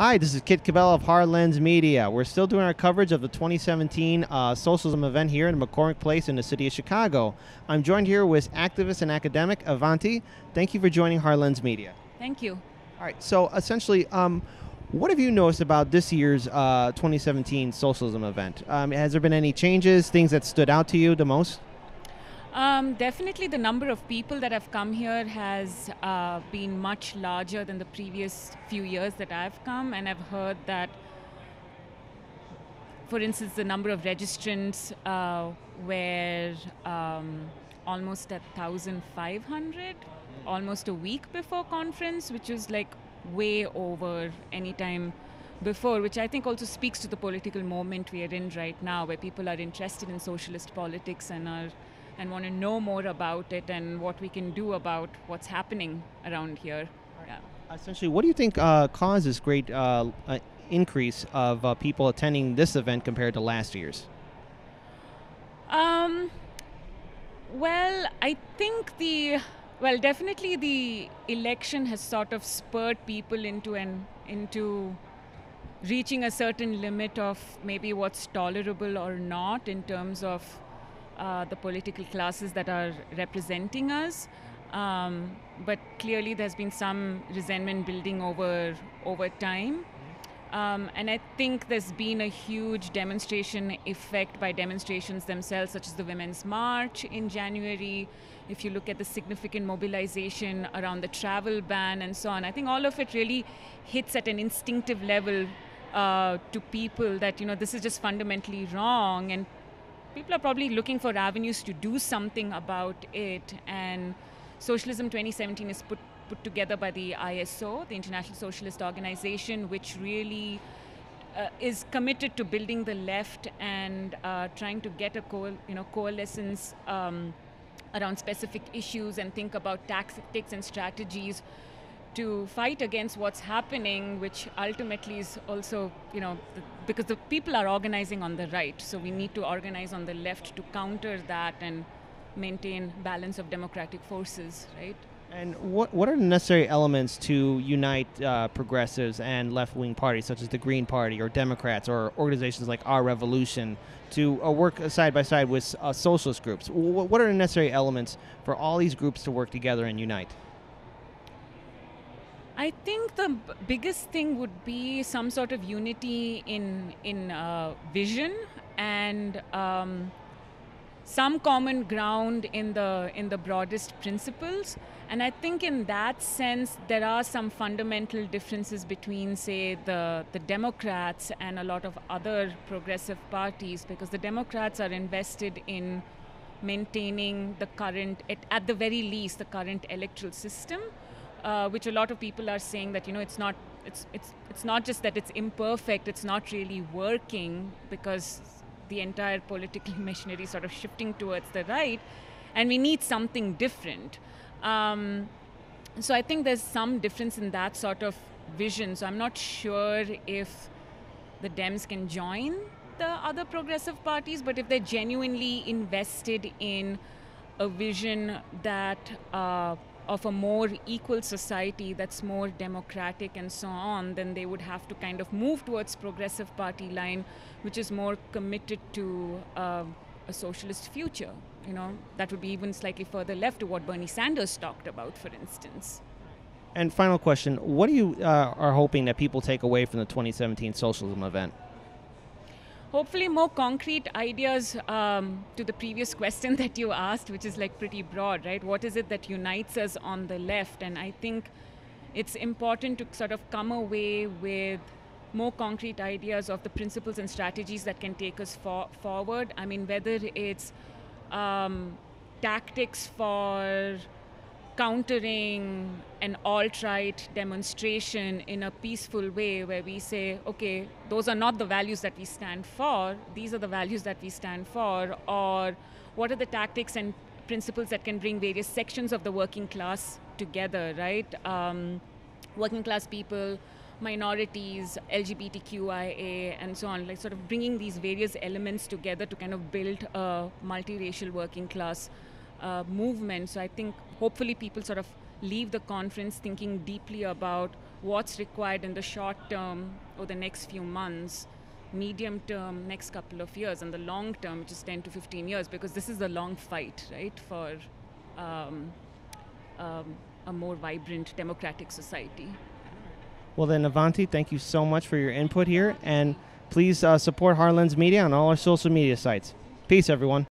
Hi, this is Kit Cabell of Hardlens Media. We're still doing our coverage of the 2017 Socialism event here in McCormick Place in the city of Chicago. I'm joined here with activist and academic Avanti. Thank you for joining Hardlens Media. Thank you. All right, so essentially, what have you noticed about this year's 2017 Socialism event? Has there been any changes, things that stood out to you the most? Definitely the number of people that have come here has been much larger than the previous few years that I've come, and I've heard that, for instance, the number of registrants were almost at 1,500, almost a week before conference, which is like way over any time before, which I think also speaks to the political moment we are in right now, where people are interested in socialist politics and want to know more about it and what we can do about what's happening around here. Yeah. Essentially, what do you think caused this great increase of people attending this event compared to last year's? Well, I think definitely the election has sort of spurred people into reaching a certain limit of maybe what's tolerable or not in terms of the political classes that are representing us. But clearly there's been some resentment building over time. And I think there's been a huge demonstration effect by demonstrations themselves, such as the Women's March in January. If you look at the significant mobilization around the travel ban and so on, I think all of it really hits at an instinctive level to people that, this is just fundamentally wrong, and people are probably looking for avenues to do something about it. And Socialism 2017 is put together by the ISO, the International Socialist Organization, which really is committed to building the left and trying to get a coalescence around specific issues and think about tactics and strategies to fight against what's happening, which ultimately is also, because the people are organizing on the right, so we need to organize on the left to counter that and maintain balance of democratic forces, right? And what are the necessary elements to unite progressives and left-wing parties, such as the Green Party or Democrats or organizations like Our Revolution, to work side by side with socialist groups? What are the necessary elements for all these groups to work together and unite? I think the biggest thing would be some sort of unity in vision and some common ground in the broadest principles. And I think in that sense, there are some fundamental differences between, say, the Democrats and a lot of other progressive parties, because the Democrats are invested in maintaining the current, at the very least, the current electoral system. Which a lot of people are saying that it's not just that it's imperfect, it's not really working, because the entire political machinery is sort of shifting towards the right, and we need something different. So I think there's some difference in that sort of vision. So I'm not sure if the Dems can join the other progressive parties, but if they're genuinely invested in a vision that of a more equal society that's more democratic and so on, then they would have to kind of move towards progressive party line, which is more committed to a socialist future. That would be even slightly further left to what Bernie Sanders talked about, for instance. And final question, what do you are hoping that people take away from the 2017 Socialism event? Hopefully more concrete ideas to the previous question that you asked, which is like pretty broad, right? What is it that unites us on the left? And I think it's important to sort of come away with more concrete ideas of the principles and strategies that can take us forward. I mean, whether it's tactics for countering an alt-right demonstration in a peaceful way, where we say, okay, those are not the values that we stand for, these are the values that we stand for, or what are the tactics and principles that can bring various sections of the working class together, right? Working class people, minorities, LGBTQIA, and so on, like sort of bringing these various elements together to kind of build a multiracial working class movement. So I think hopefully people sort of leave the conference thinking deeply about what's required in the short term or the next few months, medium term, next couple of years, and the long term, which is 10 to 15 years, because this is the long fight, right, for a more vibrant democratic society. Well then, Avanti, thank you so much for your input here, and please support Harlan's Media on all our social media sites. Peace, everyone.